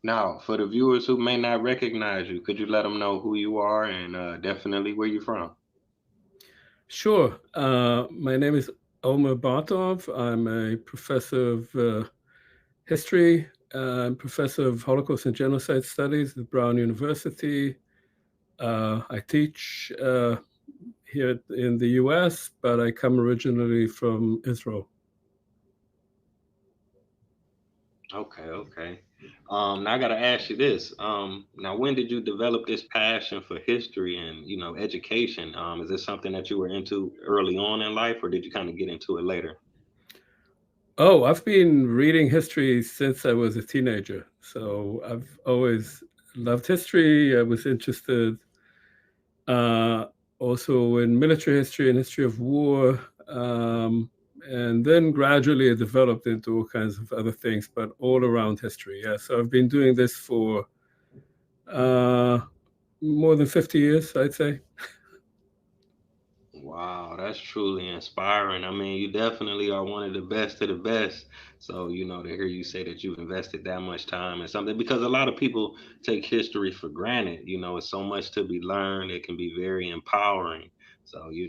Now, for the viewers who may not recognize you, could you let them know who you are and definitely where you're from? Sure. My name is Omer Bartov. I'm a professor of history. I'm professor of Holocaust and Genocide Studies at Brown University. I teach here in the US, but I come originally from Israel. Okay, okay. Now I gotta ask you this. Now when did you develop this passion for history and education? Is this something that you were into early on in life, or did you kind of get into it later? Oh, I've been reading history since I was a teenager. So I've always loved history. I was interested uh, also in military history and history of war. And then gradually it developed into all kinds of other things, but all around history. Yeah. So I've been doing this for uh, more than 50 years, I'd say. Wow, that's truly inspiring. I mean, you definitely are one of the best of the best. So, to hear you say that you've invested that much time in something, because a lot of people take history for granted. It's so much to be learned. It can be very empowering. So, Yeah,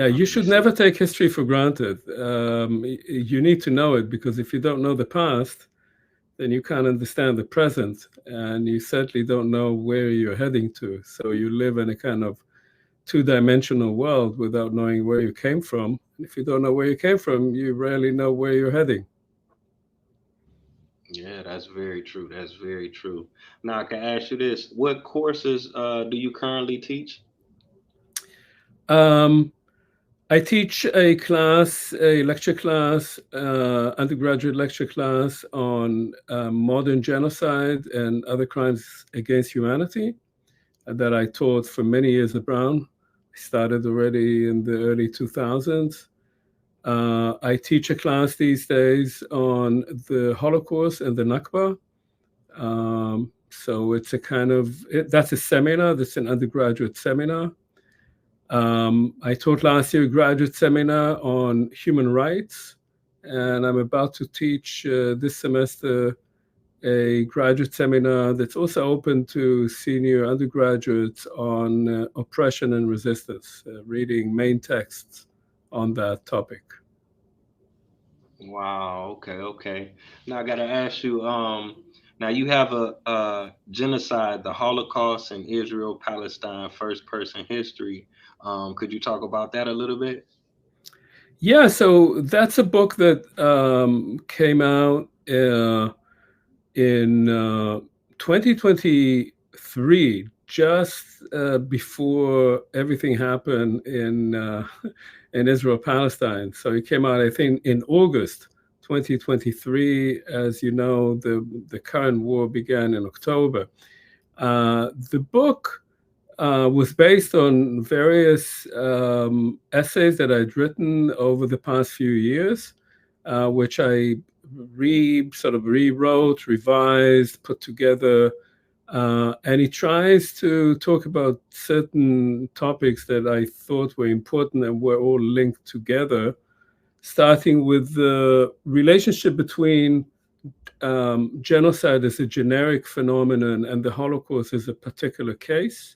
you you should said, never take history for granted. You need to know it because if you don't know the past, then you can't understand the present, and you certainly don't know where you're heading to. So you live in a kind of two-dimensional world without knowing where you came from. And if you don't know where you came from, you rarely know where you're heading. yeah, that's very true. That's very true. Now, I can ask you this: what courses do you currently teach? Um, I teach a class, a lecture class, undergraduate lecture class on modern genocide and other crimes against humanity that I taught for many years at Brown. I started already in the early 2000s. I teach a class these days on the Holocaust and the Nakba. So it's a kind of, that's a seminar, that's an undergraduate seminar. I taught last year a graduate seminar on human rights, and I'm about to teach this semester a graduate seminar that's also open to senior undergraduates on oppression and resistance, reading main texts on that topic. Wow. Okay. Okay. Now I gotta ask you. Now you have a genocide, the Holocaust in Israel, Palestine, first person history. Could you talk about that a little bit? Yeah, so that's a book that came out in 2023, just before everything happened in Israel Palestine. So it came out, I think, in August 2023. As you know, the current war began in October. The book was based on various essays that I'd written over the past few years, which I sort of rewrote, revised, put together. And he tries to talk about certain topics that I thought were important and were all linked together, starting with the relationship between genocide as a generic phenomenon and the Holocaust as a particular case,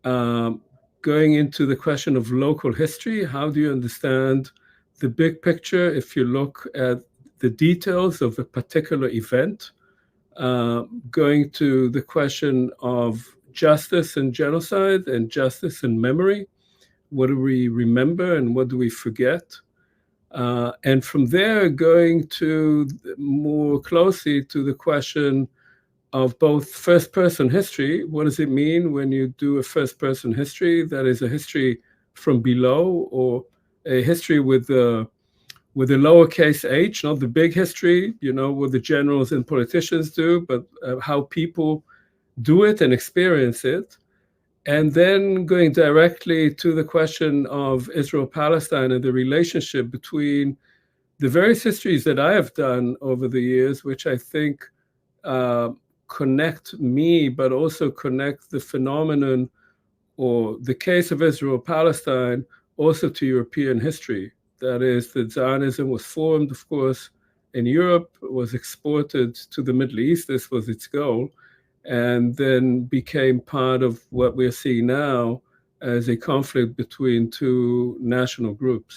um, going into the question of local history. How do you understand the big picture if you look at the details of a particular event? Going to the question of justice and genocide and justice and memory. What do we remember and what do we forget? And from there, going to more closely to the question of both first person history. What does it mean when you do a first person history that is a history from below, or a history with a lowercase h, not the big history, what the generals and politicians do, but how people do it and experience it. And then going directly to the question of Israel Palestine and the relationship between the various histories that I have done over the years, which I think uh, connect me, but also connect the phenomenon or the case of Israel Palestine also to European history. That is, that Zionism was formed, of course, in Europe, was exported to the Middle East. This was its goal, and then became part of what we're seeing now as a conflict between two national groups.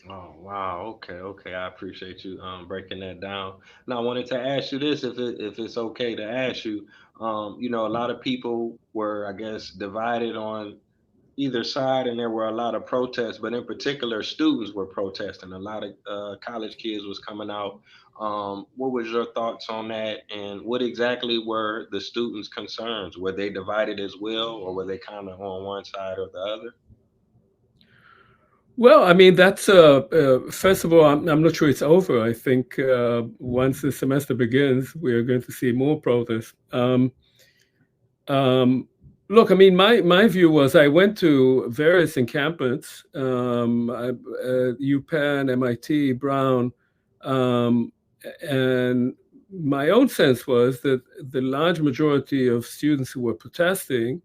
Oh wow, okay, okay. I appreciate you breaking that down. Now I wanted to ask you this, if it's okay to ask you, a lot of people were, I guess, divided on either side, and there were a lot of protests, but in particular, students were protesting. A lot of college kids was coming out. What was your thoughts on that, and what exactly were the students' concerns? Were they divided as well, or were they kind of on one side or the other? Well, I mean, that's first of all, I'm not sure it's over. I think once the semester begins, we are going to see more protests. Um, Look, I mean, my view was I went to various encampments, UPenn, MIT, Brown, um, and my own sense was that the large majority of students who were protesting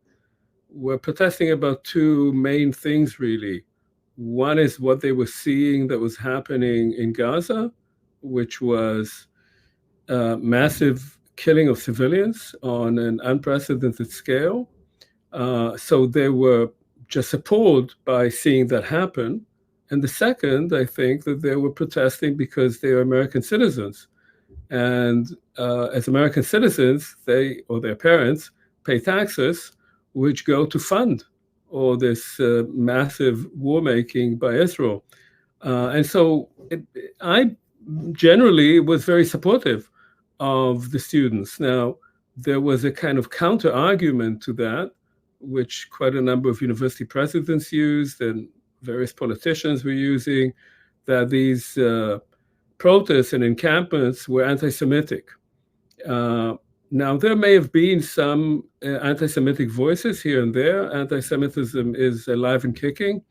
about two main things, really. One is what they were seeing that was happening in Gaza, which was massive killing of civilians on an unprecedented scale. So they were just appalled by seeing that happen. And the second, I think, that they were protesting because they are American citizens. And as American citizens, they or their parents pay taxes, which go to fund all this massive war making by Israel. And so I generally was very supportive of the students. Now, there was a kind of counter argument to that, which quite a number of university presidents used and various politicians were using, that these protests and encampments were anti Semitic. Uh, Now, there may have been some anti Semitic voices here and there. Anti Semitism is alive and kicking,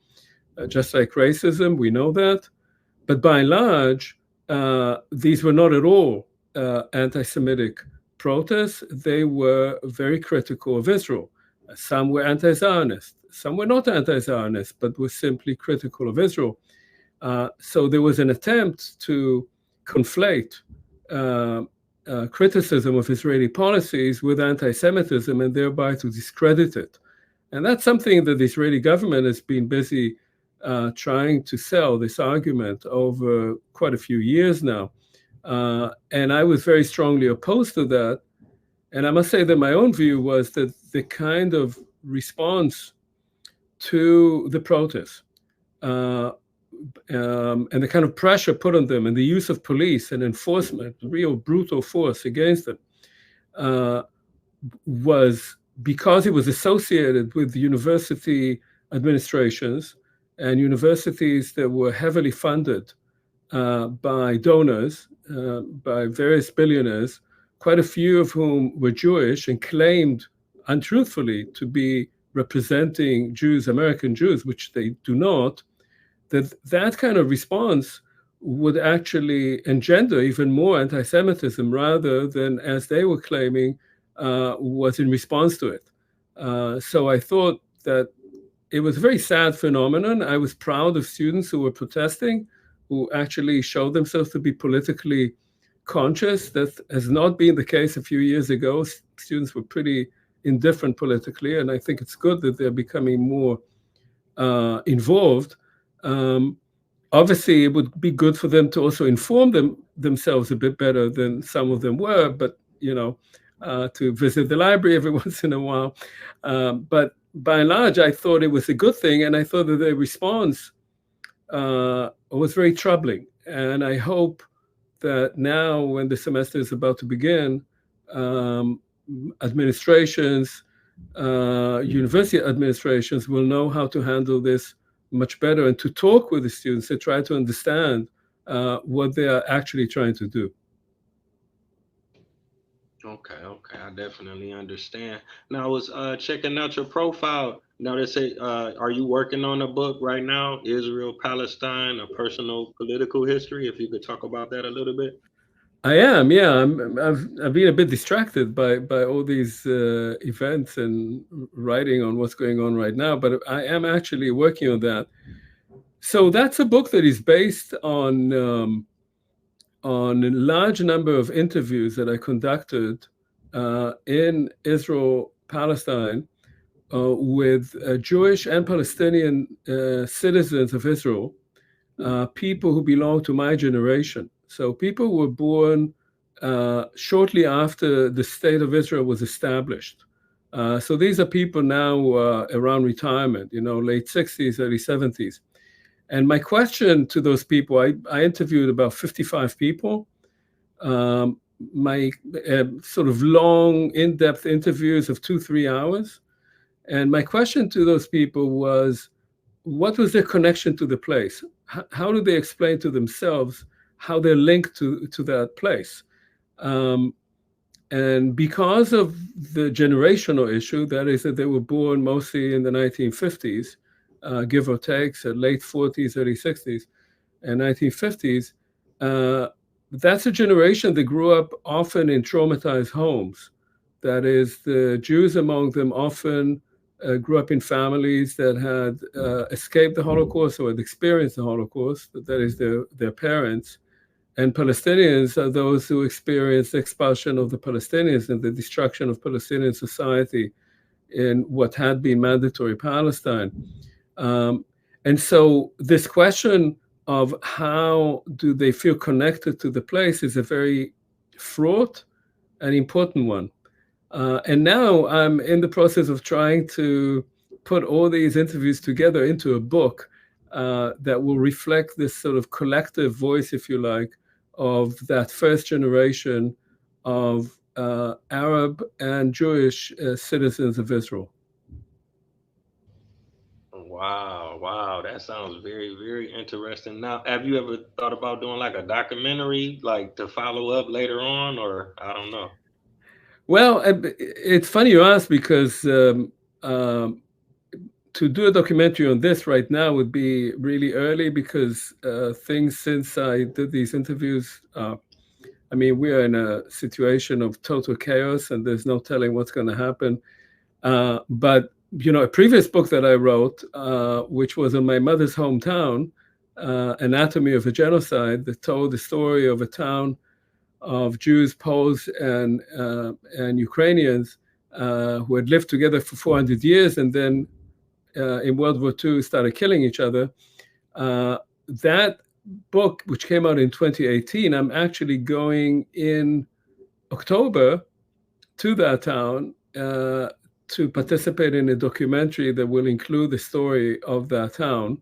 just like racism, we know that. But by and large, these were not at all anti Semitic protests. They were very critical of Israel. Some were anti Zionist, some were not anti Zionist, but were simply critical of Israel. So there was an attempt to conflate uh, criticism of Israeli policies with anti Semitism and thereby to discredit it. And that's something that the Israeli government has been busy trying to sell this argument over quite a few years now. And I was very strongly opposed to that. And I must say that my own view was that the kind of response to the protests uh, and the kind of pressure put on them and the use of police and enforcement, real brutal force against them, uh, was because it was associated with university administrations and universities that were heavily funded by donors, by various billionaires, quite a few of whom were Jewish and claimed untruthfully to be representing Jews, American Jews, which they do not, that kind of response would actually engender even more anti-Semitism rather than, as they were claiming, was in response to it. So I thought that it was a very sad phenomenon. I was proud of students who were protesting, who actually showed themselves to be politically conscious. That has not been the case a few years ago. Students were pretty indifferent politically, and I think it's good that they're becoming more involved. Um, Obviously, it would be good for them to also inform themselves a bit better than some of them were, but to visit the library every once in a while. But by and large, I thought it was a good thing, and I thought that the response was very troubling. And I hope that now, when the semester is about to begin, um, administrations, university administrations will know how to handle this much better and to talk with the students to try to understand what they are actually trying to do. Okay, okay, I definitely understand. Now I was checking out your profile. Now they say, are you working on a book right now, Israel Palestine, a personal political history? If you could talk about that a little bit. I am, yeah. I've been a bit distracted by all these events and writing on what's going on right now, but I am actually working on that. So that's a book that is based on a large number of interviews that I conducted in Israel, Palestine, with Jewish and Palestinian citizens of Israel, people who belong to my generation. So people who were born shortly after the state of Israel was established. So these are people now around retirement, late 60s, early 70s. And my question to those people, I interviewed about 55 people. Um, my sort of long, in depth interviews of 2, 3 hours. And my question to those people was, what was their connection to the place? How do they explain to themselves how they're linked to that place? Um, and because of the generational issue, that is that they were born mostly in the 1950s, give or take, so late 40s, early 60s, and 1950s, uh, that's a generation that grew up often in traumatized homes. That is, the Jews among them often grew up in families that had escaped the Holocaust or had experienced the Holocaust, that is, their parents. And Palestinians are those who experienced the expulsion of the Palestinians and the destruction of Palestinian society in what had been mandatory Palestine. Um, and so this question of how do they feel connected to the place is a very fraught and important one. And now I'm in the process of trying to put all these interviews together into a book that will reflect this sort of collective voice, if you like, of that first generation of Arab and Jewish citizens of Israel. Wow, wow, that sounds very, very interesting. Now, have you ever thought about doing like a documentary, like to follow up later on, or I don't know? Well, it's funny you ask because um, to do a documentary on this right now would be really early because things since I did these interviews, I mean, we are in a situation of total chaos and there's no telling what's going to happen. But, a previous book that I wrote, which was in my mother's hometown, Anatomy of a Genocide, that told the story of a town of Jews, Poles, and Ukrainians who had lived together for 400 years and then in World War II started killing each other. That book, which came out in 2018, I'm actually going in October to that town to participate in a documentary that will include the story of that town.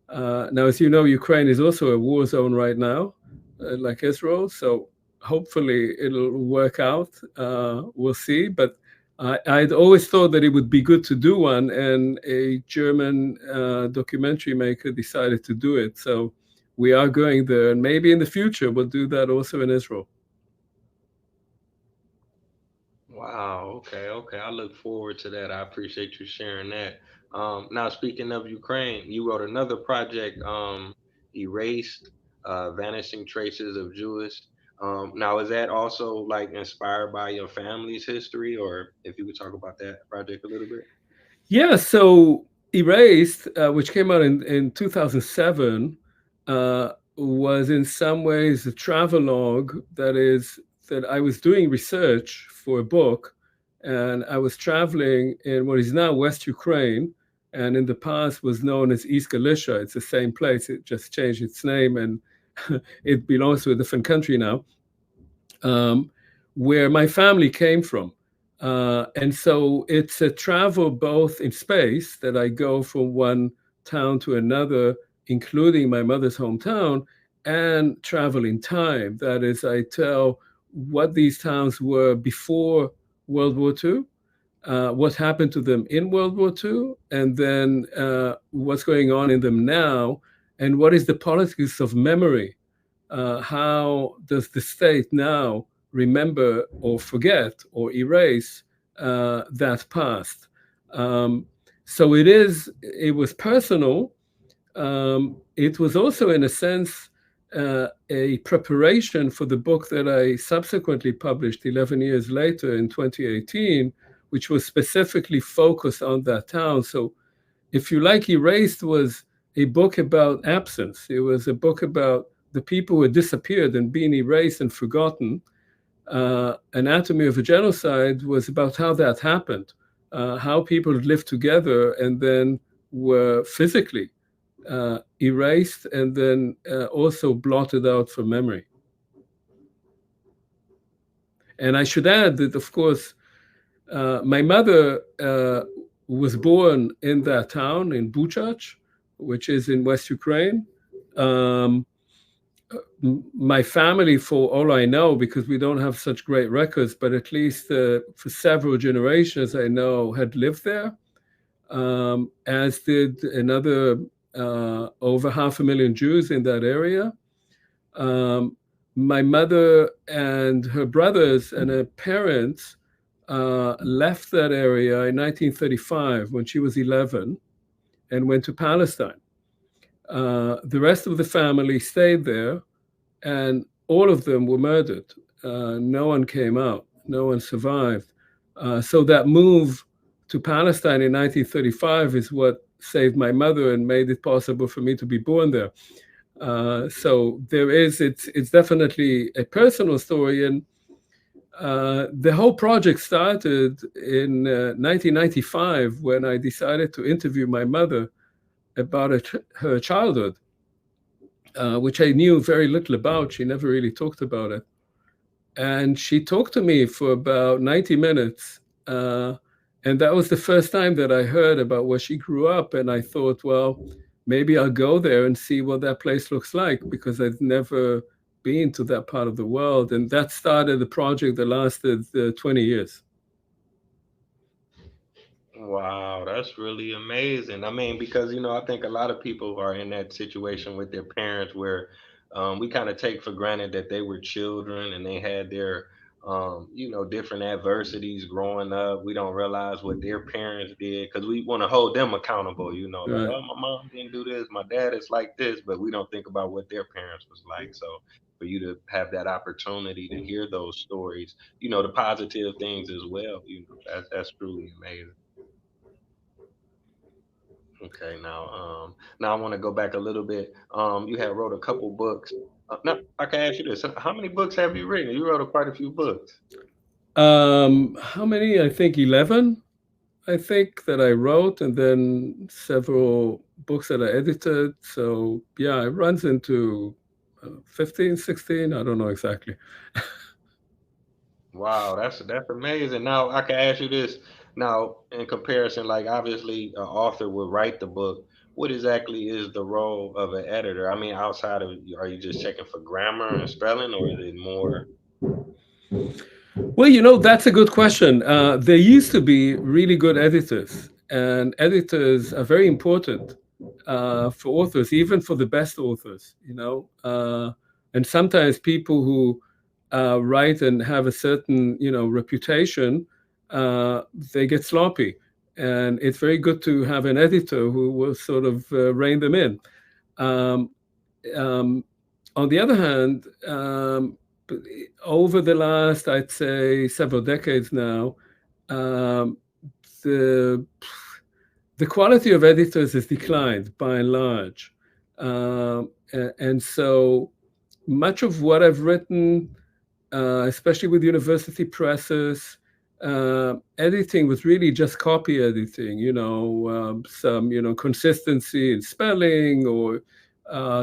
Now, as you know, Ukraine is also a war zone right now, like Israel. So hopefully it'll work out. We'll see. But I'd always thought that it would be good to do one, and a German documentary maker decided to do it. So we are going there, and maybe in the future we'll do that also in Israel. Wow, okay, okay. I look forward to that. I appreciate you sharing that. Now, speaking of Ukraine, you wrote another project, Erased, Vanishing Traces of Jewish. Now, is that also like inspired by your family's history, or if you could talk about that project a little bit? Yeah, so Erased, which came out in 2007, was in some ways a travelogue that I was doing research for a book, and I was traveling in what is now West Ukraine, and in the past was known as East Galicia. It's the same place, it just changed its name, and it belongs to a different country now, um, where my family came from. And so it's a travel both in space that I go from one town to another, including my mother's hometown, and travel in time. That is, I tell what these towns were before World War II, what happened to them in World War II, and then what's going on in them now, and what is the politics of memory. How does the state now remember or forget or erase that past? Um, so it was personal. It was also, in a sense, a preparation for the book that I subsequently published 11 years later in 2018, which was specifically focused on that town. So if you like, Erased was a book about absence. It was a book about the people who had disappeared and been erased and forgotten. Anatomy of a Genocide was about how that happened, how people lived together and then were physically erased and then also blotted out from memory. And I should add that, of course, my mother was born in that town in Buchach, which is in West Ukraine. Um, my family, for all I know, because we don't have such great records, but at least for several generations, I know had lived there, as did another over 500,000 Jews in that area. Um, my mother and her brothers and her parents left that area in 1935 when she was 11 and went to Palestine. The rest of the family stayed there, and all of them were murdered. No one came out, no one survived. So that move to Palestine in 1935 is what saved my mother and made it possible for me to be born there. So it's definitely a personal story, and the whole project started in 1995 when I decided to interview my mother about her childhood, which I knew very little about. She never really talked about it. And she talked to me for about 90 minutes. And that was the first time that I heard about where she grew up. And I thought, well, maybe I'll go there and see what that place looks like, because I've never been to that part of the world. And that started a project that lasted 20 years. Wow, that's really amazing. I mean, because I think a lot of people are in that situation with their parents where we kind of take for granted that they were children and they had their different adversities growing up. We don't realize what their parents did because we want to hold them accountable, like, Right. oh, my mom didn't do this, my dad is like this, but we don't think about what their parents was like. So for you to have that opportunity to hear those stories, the positive things as well, that's truly amazing. Okay, now I want to go back a little bit. You had wrote a couple books. Now I can ask you this: how many books have you written? You wrote quite a few books. How many? I think 11. I think that I wrote, and then several books that I edited. So yeah, it runs into 15, 16. I don't know exactly. Wow, that's amazing. Now I can ask you this. Now, in comparison, like obviously, an author will write the book. What exactly is the role of an editor? I mean, outside of, are you just checking for grammar and spelling, or is it more? Well, that's a good question. There used to be really good editors, and editors are very important for authors, even for the best authors, and sometimes people who write and have a certain, reputation, they get sloppy. And it's very good to have an editor who will sort of rein them in. Um, um, on the other hand, over the last, I'd say, several decades now, um, the the quality of editors has declined by and large, and so much of what I've written, especially with university presses, editing was really just copy editing. Some consistency in spelling or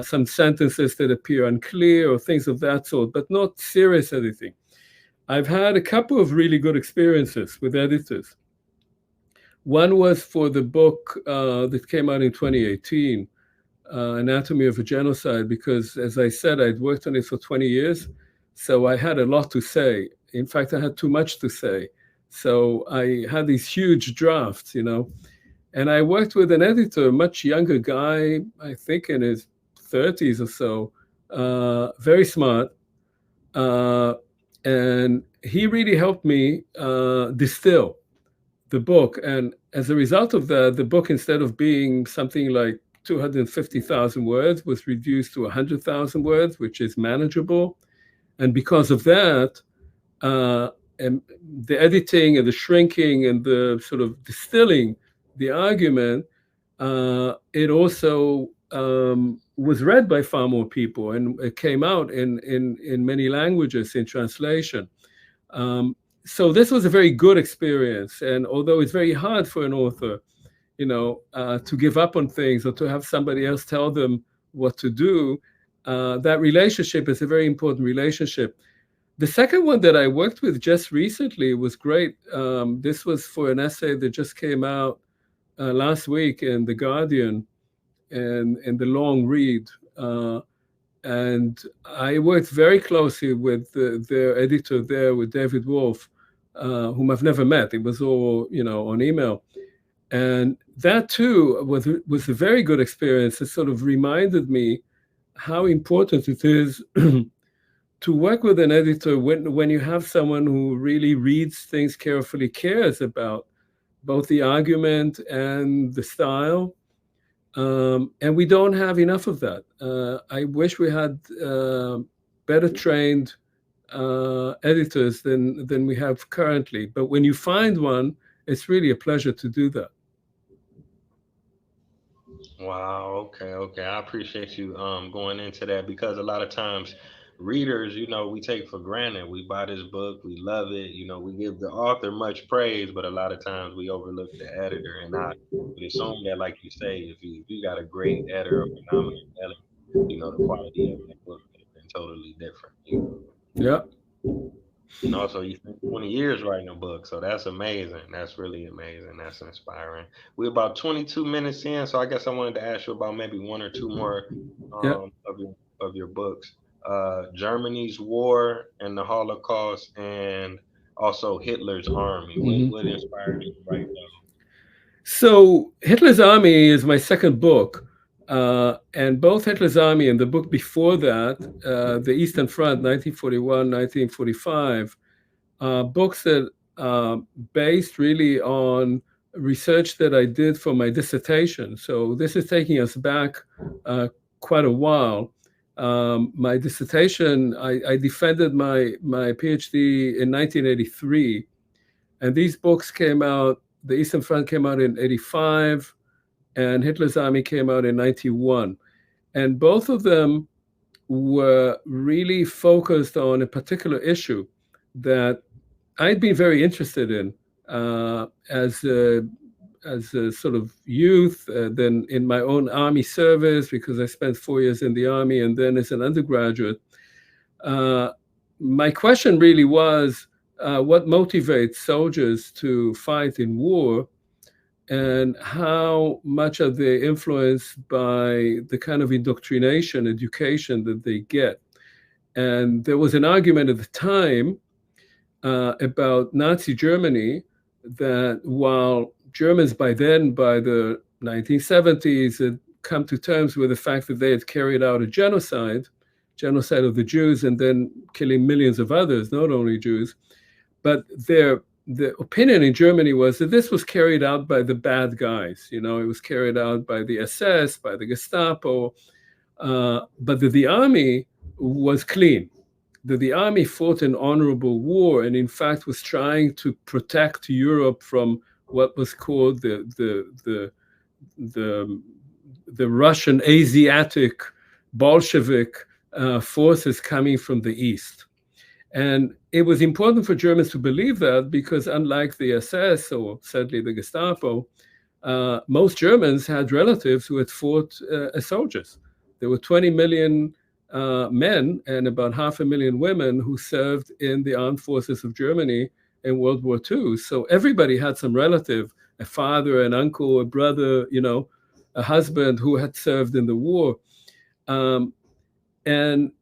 some sentences that appear unclear or things of that sort, but not serious editing. I've had a couple of really good experiences with editors. One was for the book that came out in 2018, Anatomy of a Genocide, because as I said, I'd worked on it for 20 years. So I had a lot to say. In fact, I had too much to say. So I had these huge drafts, and I worked with an editor, a much younger guy, I think in his 30s or so, very smart. Uh, and he really helped me distill the book. And as a result of that, the book, instead of being something like 250,000 words, was reduced to 100,000 words, which is manageable. And because of that, uh, and the editing and the shrinking and the sort of distilling the argument, it also was read by far more people, and it came out in many languages in translation. Um, so this was a very good experience. And although it's very hard for an author, to give up on things or to have somebody else tell them what to do, that relationship is a very important relationship. The second one that I worked with just recently was great. This was for an essay that just came out last week in The Guardian and in the long read. And I worked very closely with their editor there, with David Wolf, whom I've never met. It was all, on email. And that too was a very good experience. It sort of reminded me how important it is to work with an editor when you have someone who really reads things carefully, cares about both the argument and the style. And we don't have enough of that. I wish we had better trained editors than we have currently. But when you find one, it's really a pleasure to do that. Wow, okay, okay. I appreciate you going into that because a lot of times readers, we take for granted. We buy this book, we love it, we give the author much praise, but a lot of times we overlook the editor. And I would assume that, like you say, if you got a great editor, a phenomenal editor, the quality of that book would have been totally different. Yeah. And also, you spent 20 years writing a book, so that's amazing. That's really amazing. That's inspiring. We're about 22 minutes in, so I guess I wanted to ask you about maybe one or two more Yeah. of your books. Germany's War and the Holocaust, and also Hitler's Army. What Mhm. inspired you to write those? So Hitler's Army is my second book. And both Hitler's Army and the book before that, The Eastern Front, 1941, 1945, books that are based really on research that I did for my dissertation. So this is taking us back uh, quite a while. My dissertation, I defended my PhD in 1983, and these books came out. The Eastern Front came out in 85, and Hitler's Army came out in 91. And both of them were really focused on a particular issue that I'd been very interested in as a sort of youth, then in my own army service, because I spent 4 years in the army, and then as an undergraduate. Uh, my question really was, what motivates soldiers to fight in war, and how much are they influenced by the kind of indoctrination, education that they get? And there was an argument at the time about Nazi Germany, that while Germans by then, by the 1970s, had come to terms with the fact that they had carried out a genocide of the Jews, and then killing millions of others, not only Jews, but the opinion in Germany was that this was carried out by the bad guys. It was carried out by the SS, by the Gestapo, but that the army was clean, that the army fought an honorable war, and in fact was trying to protect Europe from what was called the, the Russian Asiatic Bolshevik forces coming from the east. And it was important for Germans to believe that, because unlike the SS or sadly the Gestapo, most Germans had relatives who had fought as soldiers. There were 20 million men and about 500,000 women who served in the armed forces of Germany in World War II. So everybody had some relative, a father, an uncle, a brother, a husband who had served in the war. Um, and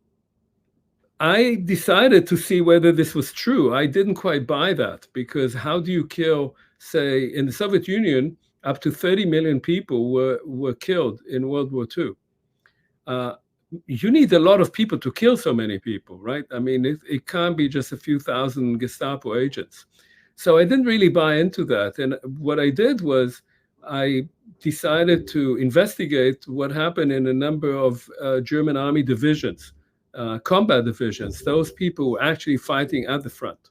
I decided to see whether this was true. I didn't quite buy that, because how do you kill, say, in the Soviet Union, up to 30 million people were killed in World War II. Uh, you need a lot of people to kill so many people, right? I mean, it can't be just a few thousand Gestapo agents. So I didn't really buy into that. And what I did was I decided to investigate what happened in a number of German army divisions, combat divisions, those people who were actually fighting at the front.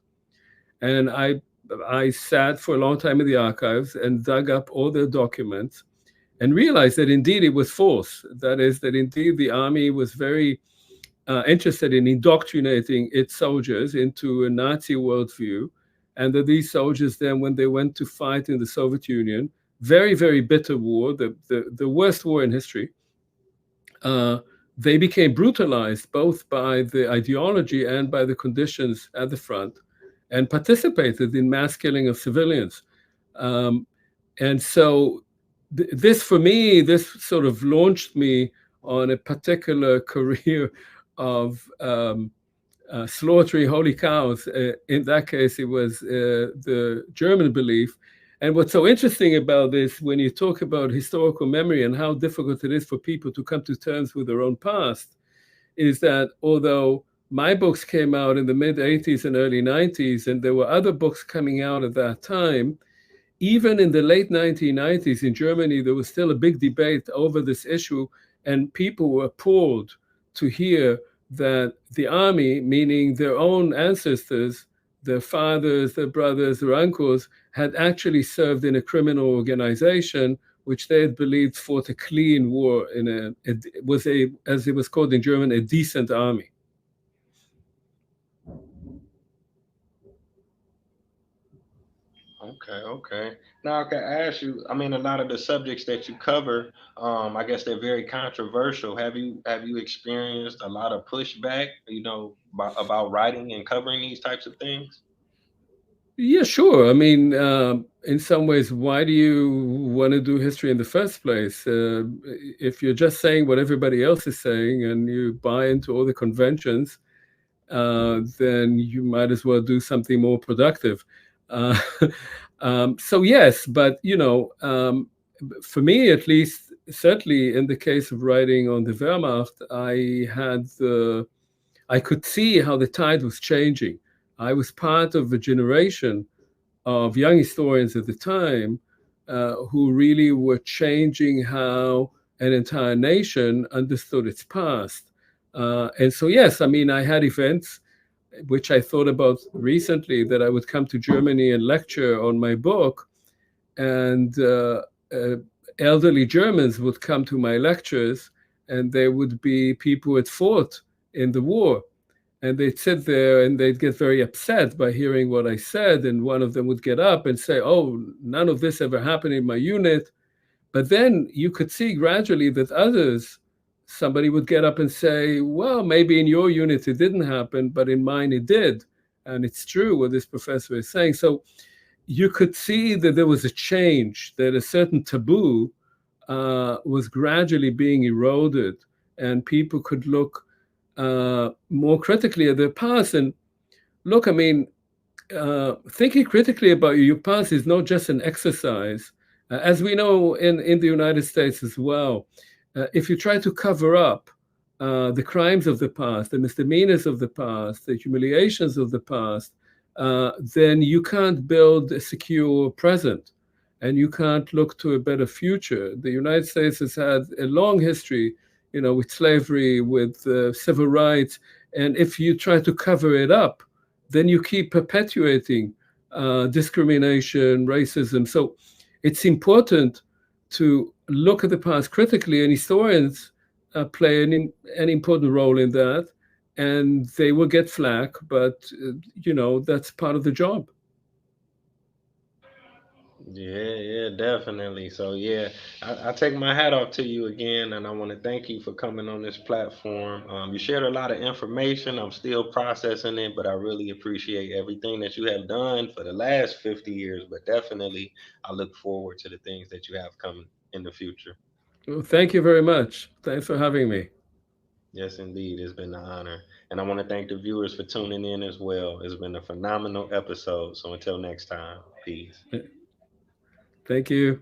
And I sat for a long time in the archives and dug up all their documents. and realized that indeed it was false. That is, that indeed the army was very interested in indoctrinating its soldiers into a Nazi worldview, and that these soldiers then, when they went to fight in the Soviet Union, very, very bitter war, the worst war in history, uh, they became brutalized both by the ideology and by the conditions at the front, and participated in mass killing of civilians. Um, and so, this for me, this sort of launched me on a particular career of slaughtering holy cows. In that case, it was the German belief. And what's so interesting about this, when you talk about historical memory and how difficult it is for people to come to terms with their own past, is that although my books came out in the mid 80s and early 90s, and there were other books coming out at that time, even in the late 1990s in Germany, there was still a big debate over this issue, and people were appalled to hear that the army, meaning their own ancestors, their fathers, their brothers, their uncles, had actually served in a criminal organization which they had believed fought a clean war in was a, as it was called in German, a decent army. Okay, okay. Now I can ask you. I mean, a lot of the subjects that you cover, I guess they're very controversial. Have you experienced a lot of pushback? About writing and covering these types of things. Yeah, sure. I mean, in some ways, why do you want to do history in the first place? If you're just saying what everybody else is saying and you buy into all the conventions, then you might as well do something more productive. Uh, so yes, but for me at least, certainly in the case of writing on the Wehrmacht, I could see how the tide was changing. I was part of a generation of young historians at the time who really were changing how an entire nation understood its past. And so, yes, I mean, I had events which I thought about recently, that I would come to Germany and lecture on my book, and uh, elderly Germans would come to my lectures, and there would be people who had fought in the war, and they'd sit there and they'd get very upset by hearing what I said. And one of them would get up and say, "Oh, none of this ever happened in my unit." But then you could see gradually that others, somebody would get up and say, "Well, maybe in your unit it didn't happen, but in mine it did." And it's true what this professor is saying. So you could see that there was a change, that a certain taboo was gradually being eroded, and people could look more critically at their past. And look, I mean, thinking critically about your past is not just an exercise. As we know in the United States as well, if you try to cover up the crimes of the past, the misdemeanors of the past, the humiliations of the past, then you can't build a secure present, and you can't look to a better future. The United States has had a long history, with slavery, with civil rights, and if you try to cover it up, then you keep perpetuating discrimination, racism. So it's important to look at the past critically, and historians play an important role in that. And they will get flack, but that's part of the job. Yeah, yeah, definitely. So yeah, I take my hat off to you again, and I want to thank you for coming on this platform. You shared a lot of information. I'm still processing it, but I really appreciate everything that you have done for the last 50 years. But definitely, I look forward to the things that you have coming in the future. Well, thank you very much. Thanks for having me. Yes, indeed, it's been an honor, and I want to thank the viewers for tuning in as well. It's been a phenomenal episode. So until next time, peace. Thank you.